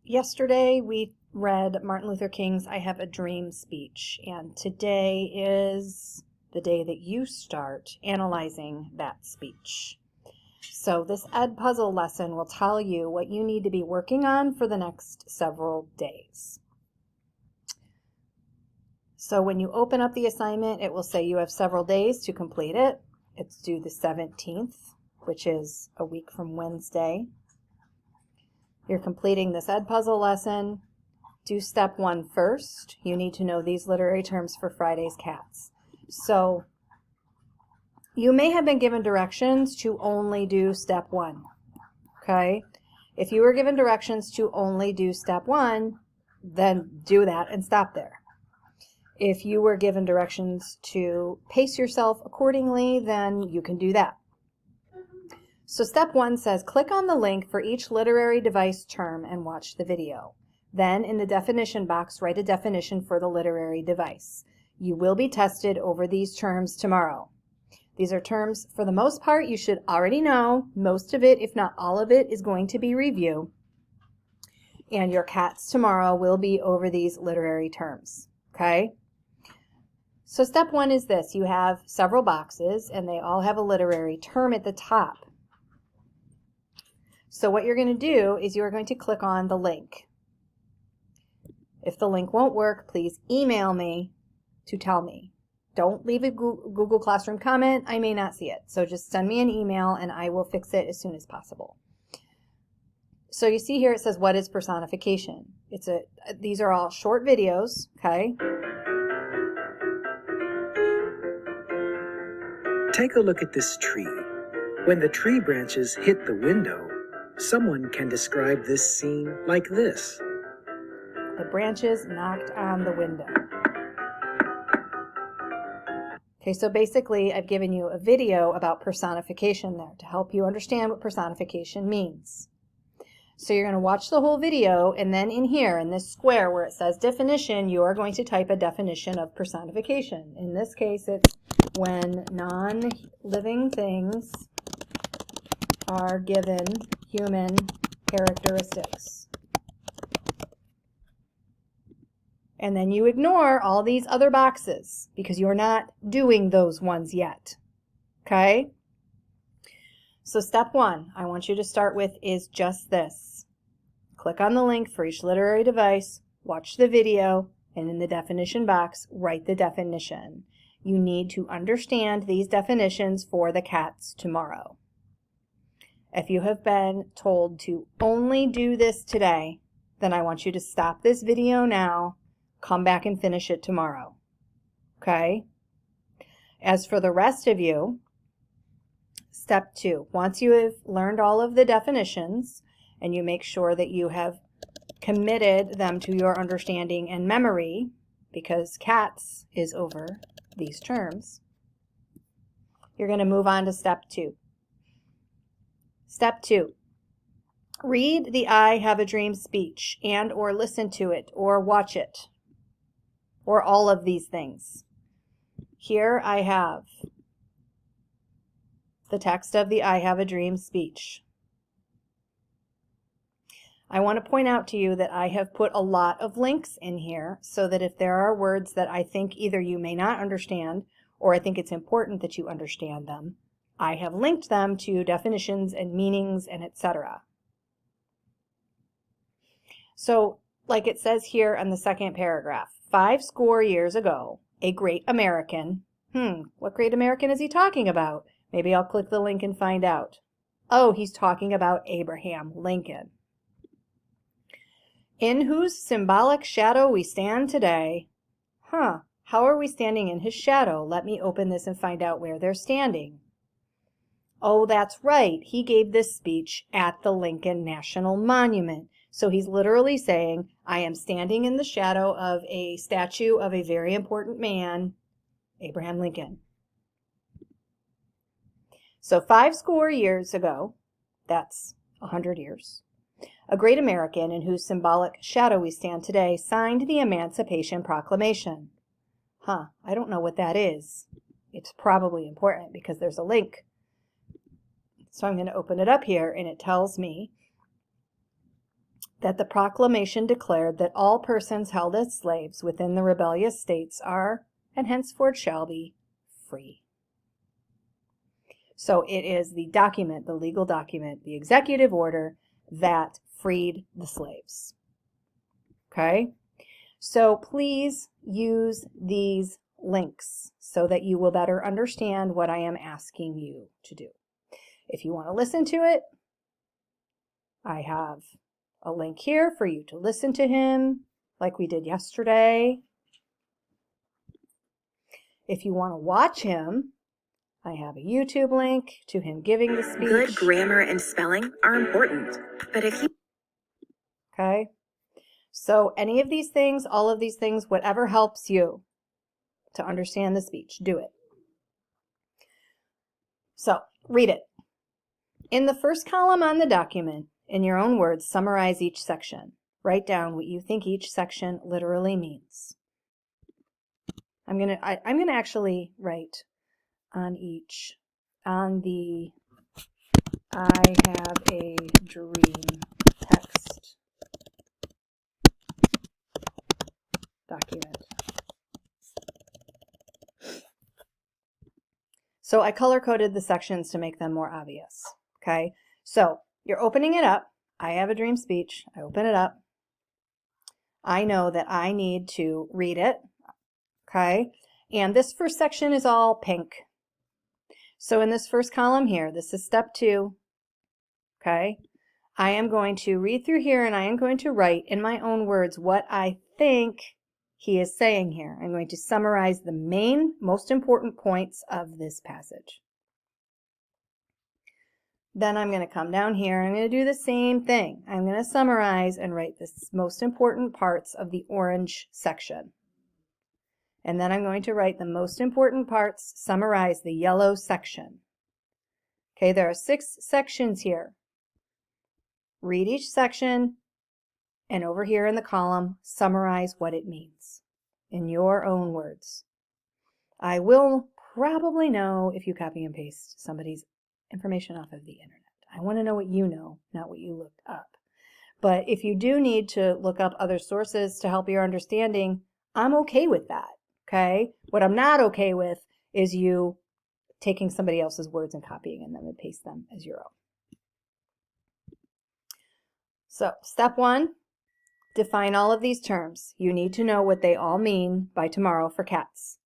yesterday we read Martin Luther King's I Have a Dream speech, and today is the day that you start analyzing that speech. So this Edpuzzle lesson will tell you what you need to be working on for the next several days. So when you open up the assignment, it will say you have several days to complete it. It's due the 17th, which is a week from Wednesday. You're completing this Edpuzzle lesson. Do step 1 first. You need to know these literary terms for Friday's Cats. So you may have been given directions to only do step 1. Okay? If you were given directions to only do step 1, then do that and stop there. If you were given directions to pace yourself accordingly, then you can do that. So step 1 says, click on the link for each literary device term and watch the video. Then in the definition box, write a definition for the literary device. You will be tested over these terms tomorrow. These are terms, for the most part, you should already know. Most of it, if not all of it, is going to be review. And your cats tomorrow will be over these literary terms. Okay? So step 1 is this. You have several boxes, and they all have a literary term at the top. So what you're going to do is you're going to click on the link. If the link won't work, please email me to tell me. Don't leave a Google Classroom comment. I may not see it. So just send me an email and I will fix it as soon as possible. So you see here it says, what is personification? These are all short videos, okay? Take a look at this tree. When the tree branches hit the window, someone can describe this scene like this. The branches knocked on the window. Okay, so basically I've given you a video about personification there to help you understand what personification means. So you're going to watch the whole video, and then in here, in this square where it says definition, you are going to type a definition of personification. In this case, it's when non-living things are given human characteristics. And then you ignore all these other boxes because you're not doing those ones yet. Okay? So step 1 I want you to start with is just this. Click on the link for each literary device, watch the video, and in the definition box, write the definition. You need to understand these definitions for the cats tomorrow. If you have been told to only do this today, then I want you to stop this video now, come back and finish it tomorrow. Okay? As for the rest of you, step 2, once you have learned all of the definitions and you make sure that you have committed them to your understanding and memory, because cats is over these terms, you're going to move on to step 2. Step 2, read the I Have a Dream speech and or listen to it or watch it or all of these things. Here I have the text of the I Have a Dream speech. I want to point out to you that I have put a lot of links in here so that if there are words that I think either you may not understand or I think it's important that you understand them, I have linked them to definitions and meanings and etc. So, like it says here in the second paragraph, 50 years ago, a great American, what great American is he talking about? Maybe I'll click the link and find out. Oh, he's talking about Abraham Lincoln. In whose symbolic shadow we stand today. How are we standing in his shadow? Let me open this and find out where they're standing. Oh, that's right. He gave this speech at the Lincoln National Monument. So he's literally saying, I am standing in the shadow of a statue of a very important man, Abraham Lincoln. So 50 years ago, that's 100 years, a great American in whose symbolic shadow we stand today signed the Emancipation Proclamation. I don't know what that is. It's probably important because there's a link. So I'm going to open it up here, and it tells me that the proclamation declared that all persons held as slaves within the rebellious states are, and henceforth shall be, free. So it is the document, the legal document, the executive order that freed the slaves. Okay? So please use these links so that you will better understand what I am asking you to do. If you want to listen to it, I have a link here for you to listen to him like we did yesterday. If you want to watch him, I have a YouTube link to him giving the speech. Good grammar and spelling are important, but if you... Okay? So any of these things, all of these things, whatever helps you to understand the speech, do it. So, read it. In the first column on the document, in your own words, summarize each section. Write down what you think each section literally means. I'm gonna actually write on each, on the I have a dream text document. So I color-coded the sections to make them more obvious, okay? So you're opening it up. I have a dream speech. I open it up. I know that I need to read it, okay? And this first section is all pink. So in this first column here, this is step 2, okay? I am going to read through here and I am going to write in my own words what I think he is saying here. I'm going to summarize the main, most important points of this passage. Then I'm going to come down here and I'm going to do the same thing. I'm going to summarize and write the most important parts of the orange section. And then I'm going to write the most important parts, summarize the yellow section. Okay, there are 6 sections here. Read each section, and over here in the column, summarize what it means in your own words. I will probably know if you copy and paste somebody's information off of the internet. I want to know what you know, not what you looked up. But if you do need to look up other sources to help your understanding, I'm okay with that, okay? What I'm not okay with is you taking somebody else's words and copying them and paste them as your own. So, step 1, define all of these terms. You need to know what they all mean by tomorrow for cats.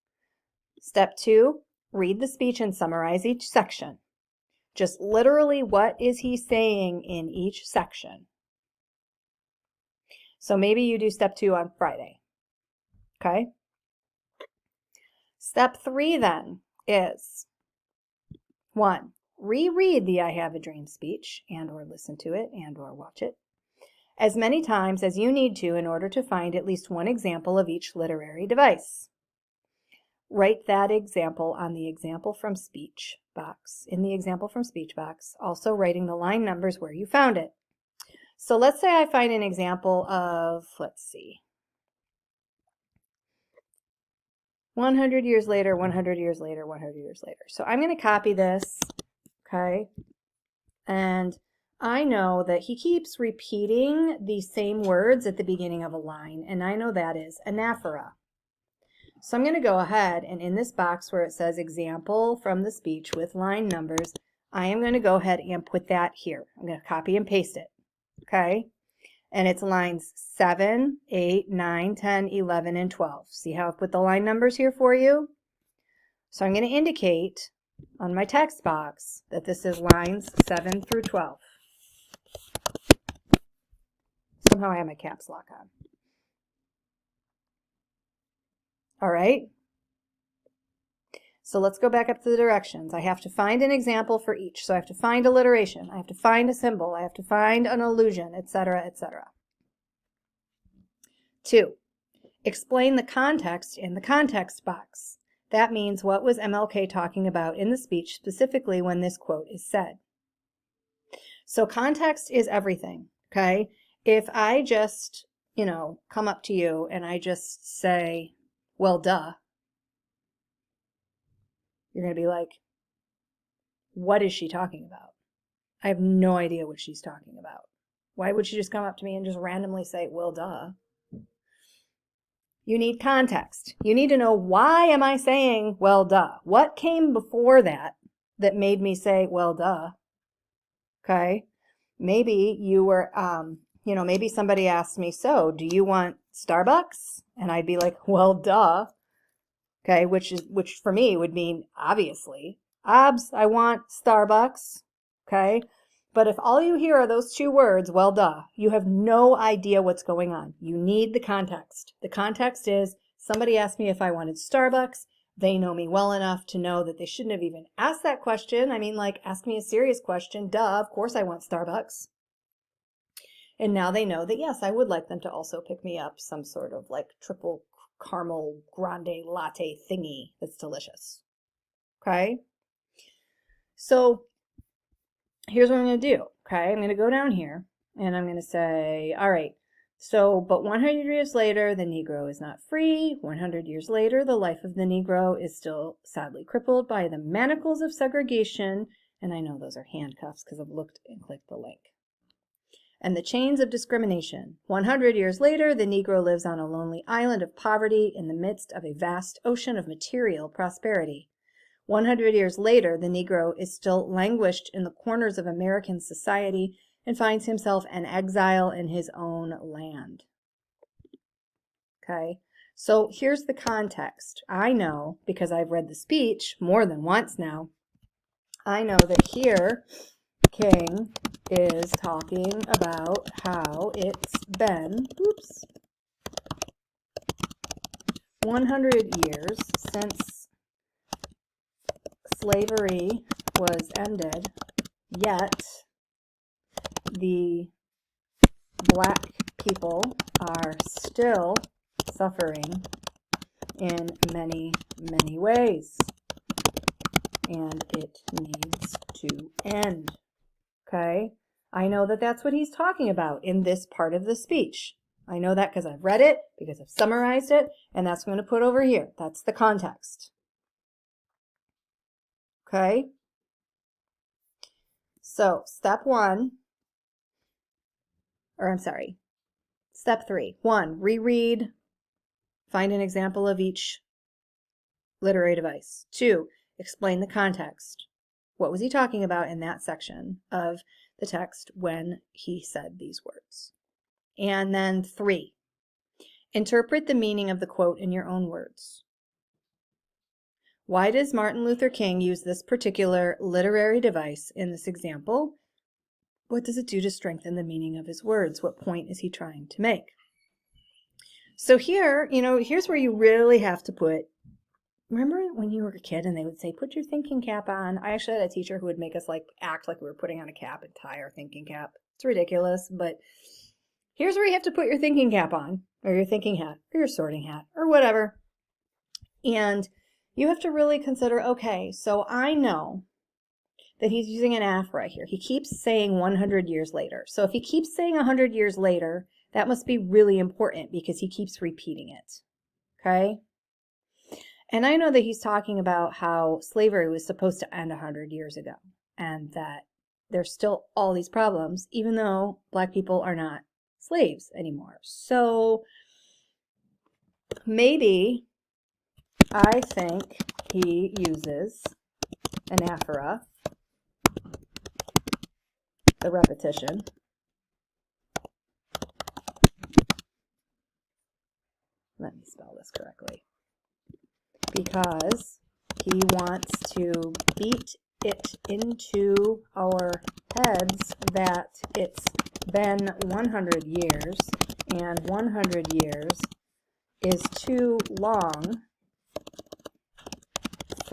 Step 2, read the speech and summarize each section. Just literally what is he saying in each section. So maybe you do step 2 on Friday. Okay? Step 3 then is 1, reread the I Have a Dream speech and or listen to it and or watch it as many times as you need to in order to find at least one example of each literary device. Write that example on the example from speech box, in the example from speech box, also writing the line numbers where you found it. So let's say I find an example of, let's see, 100 years later, 100 years later, 100 years later. So I'm going to copy this, okay, and I know that he keeps repeating the same words at the beginning of a line, and I know that is anaphora. So I'm going to go ahead and in this box where it says example from the speech with line numbers, I am going to go ahead and put that here. I'm going to copy and paste it, okay? And it's lines 7, 8, 9, 10, 11, and 12. See how I've put the line numbers here for you? So I'm going to indicate on my text box that this is lines 7 through 12. Somehow I have my caps lock on. All right. So let's go back up to the directions. I have to find an example for each. So I have to find alliteration. I have to find a symbol. I have to find an allusion, etc., etc. 2, explain the context in the context box. That means what was MLK talking about in the speech, specifically when this quote is said. So context is everything, okay? If I just, come up to you and I just say, well, duh, you're going to be like, what is she talking about? I have no idea what she's talking about. Why would she just come up to me and just randomly say, well, duh? You need context. You need to know, why am I saying, well, duh? What came before that made me say, well, duh? Okay. Maybe you were, maybe somebody asked me, so do you want Starbucks? And I'd be like, well, duh. Okay. Which for me would mean, obviously, I want Starbucks. Okay. But if all you hear are those two words, well, duh, you have no idea what's going on. You need the context. The context is, somebody asked me if I wanted Starbucks. They know me well enough to know that they shouldn't have even asked that question. I mean, like, ask me a serious question. Duh, of course I want Starbucks. And now they know that, yes, I would like them to also pick me up some sort of like triple caramel grande latte thingy that's delicious. Okay? So here's what I'm going to do. Okay? I'm going to go down here and I'm going to say, all right, so, but 100 years later, the Negro is not free. 100 years later, the life of the Negro is still sadly crippled by the manacles of segregation. And I know those are handcuffs because I've looked and clicked the link. And the chains of discrimination. 100 years later, the Negro lives on a lonely island of poverty in the midst of a vast ocean of material prosperity. 100 years later, the Negro is still languished in the corners of American society and finds himself an exile in his own land. Okay, so here's the context. I know, because I've read the speech more than once now, I know that here King is talking about how it's been, 100 years since slavery was ended, yet the black people are still suffering in many, many ways. And it needs to end. Okay? I know that that's what he's talking about in this part of the speech. I know that because I've read it, because I've summarized it, and that's what I'm going to put over here. That's the context. Okay? So, step 3. 1, reread, find an example of each literary device. 2, explain the context. What was he talking about in that section of the text when he said these words? And then 3, interpret the meaning of the quote in your own words. Why does Martin Luther King use this particular literary device in this example? What does it do to strengthen the meaning of his words? What point is he trying to make? So here, here's where you really have to put, remember when you were a kid and they would say, put your thinking cap on? I actually had a teacher who would make us act like we were putting on a cap and tie our thinking cap. It's ridiculous, but here's where you have to put your thinking cap on, or your thinking hat, or your sorting hat, or whatever. And you have to really consider, okay, so I know that he's using an aphora here. He keeps saying 100 years later. So if he keeps saying 100 years later, that must be really important because he keeps repeating it. Okay? And I know that he's talking about how slavery was supposed to end 100 years ago and that there's still all these problems, even though black people are not slaves anymore. So maybe I think he uses an aphora, the repetition, let me spell this correctly, because he wants to beat it into our heads that it's been 100 years, and 100 years is too long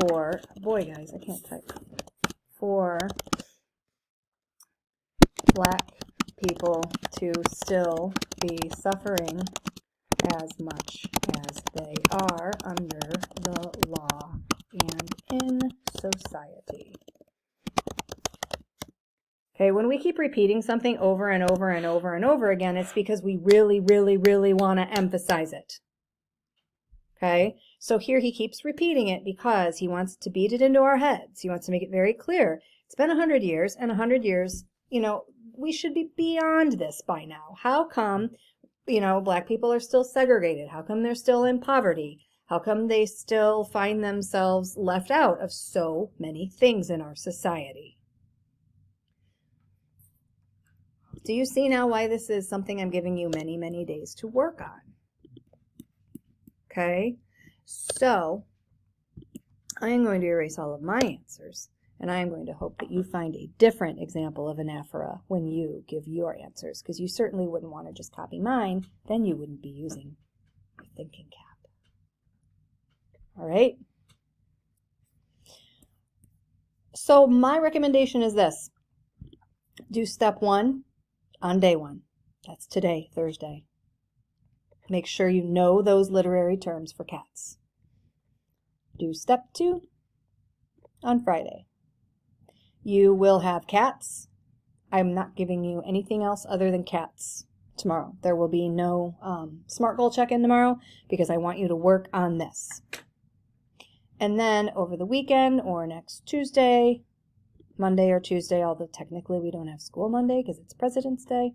for, boy guys, I can't type, for black people to still be suffering as much as they are under the law and in society. Okay, when we keep repeating something over and over and over and over again, it's because we really, really, really want to emphasize it. Okay, so here he keeps repeating it because he wants to beat it into our heads. He wants to make it very clear. It's been 100 years, and 100 years, we should be beyond this by now. How come, Black people are still segregated? How come they're still in poverty? How come they still find themselves left out of so many things in our society? Do you see now why this is something I'm giving you many, many days to work on? Okay, so I am going to erase all of my answers, and I am going to hope that you find a different example of anaphora when you give your answers, because you certainly wouldn't want to just copy mine. Then you wouldn't be using your thinking cap. All right? So my recommendation is this. Do step 1 on day 1. That's today, Thursday. Make sure you know those literary terms for cats. Do step 2 on Friday. You will have cats. I'm not giving you anything else other than cats tomorrow. There will be no SMART goal check-in tomorrow because I want you to work on this. And then over the weekend or next Tuesday, Monday or Tuesday, although technically we don't have school Monday because it's President's Day,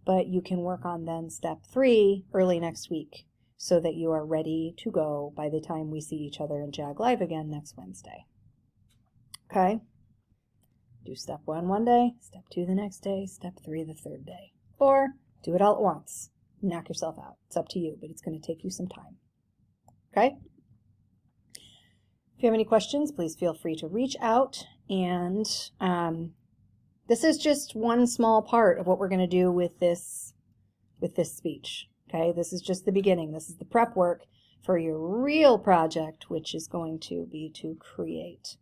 but you can work on then step 3 early next week so that you are ready to go by the time we see each other in JAG Live again next Wednesday. Okay? Do step 1 one day, step 2 the next day, step 3 the third day. Or do it all at once. Knock yourself out. It's up to you, but it's going to take you some time. Okay? If you have any questions, please feel free to reach out. And this is just one small part of what we're going to do with this speech. Okay, this is just the beginning. This is the prep work for your real project, which is going to be to create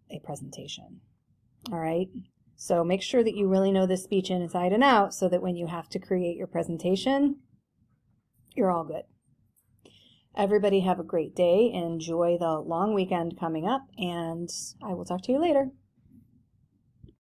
a presentation. All right, so make sure that you really know this speech inside and out so that when you have to create your presentation, you're all good. Everybody have a great day. Enjoy the long weekend coming up, and I will talk to you later.